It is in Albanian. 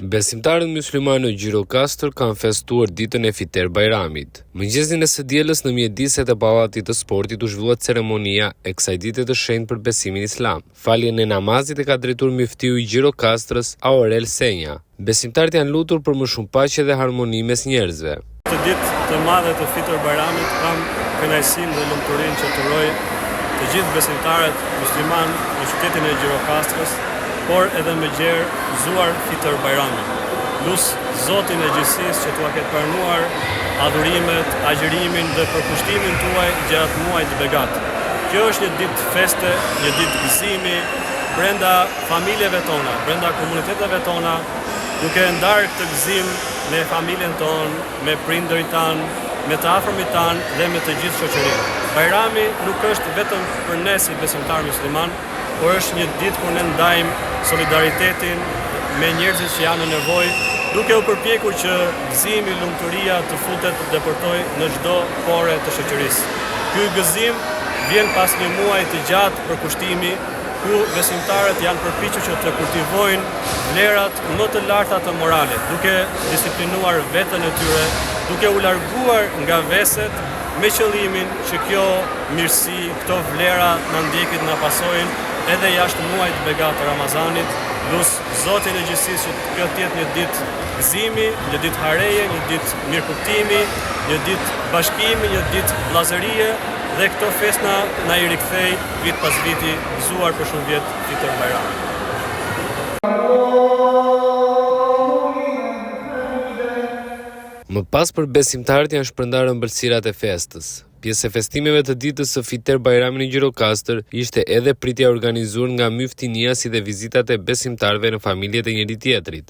Besimtarët myslimanë në Gjirokastër kanë festuar ditën e Fitër Bajramit. Mëngjesin e së dielës në mjediset e pallatit të sportit u zhvillua ceremonia e kësaj dite të shenjtë për besimin islam. Faljen e namazit e ka drejtuar muftiu i Gjirokastrës, Aurel Senja. Besimtarët janë lutur për më shumë paqe dhe harmoni mes njerëzve. Të ditë të madhe të Fitër Bajramit kam kënaqësinë dhe lumturinë që të uroj të gjithë besimtarët musliman në qytetin e Gjirokastrës, por edhe me gjerëzuar Fitër Bajramin. Lusë Zotin e gjithësisë që t'ua ketë pranuar adhurimet, agjërimin dhe përkushtimin tuaj gjatë muajit begat. Kjo është një ditë feste, një ditë gëzimi brenda familjeve tona, brenda komuniteteve tona, duke ndarë këtë gëzim me familjen tonë, me prindërit tanë, me të afërmit tanë dhe me të gjithë shoqërinë. Bajrami nuk është vetëm për ne si besimtar musliman, por është një ditë kur ne ndajmë solidaritetin me njerëzit që janë në nevojë, duke u përpjekur që gëzimi, lumturia të futet të depërtoj në çdo pore të shoqërisë. Ky gëzim vjen pas një muaji të gjatë përkushtimi, ku besimtarët janë përpiqur që të kultivojnë vlerat më të larta të moralit, duke disiplinuar veten e tyre, duke u larguar nga veset me qëllimin që kjo mirësi, këto vlera na ndjekin, na pasojnë edhe jashtë muajit begat të Ramazanit. Lusë Zotin e gjithësisë që kjo të jetë një ditë gëzimi, një ditë hareje, një ditë mirëkuptimi, një ditë bashkimi, një ditë vllazërie dhe këto festa na i rikthej vit pas viti, gëzuar për shumë vjet Fitër Bajramit. Më pas për besimtarët janë shpërndarë ëmbëlsirat e festës. Pjesë e festimeve të ditës së Fitër Bajramit në Gjirokastër ishte edhe pritja organizuar nga myftinia si dhe vizitat e besimtarëve në familjet e njëri tjetrit.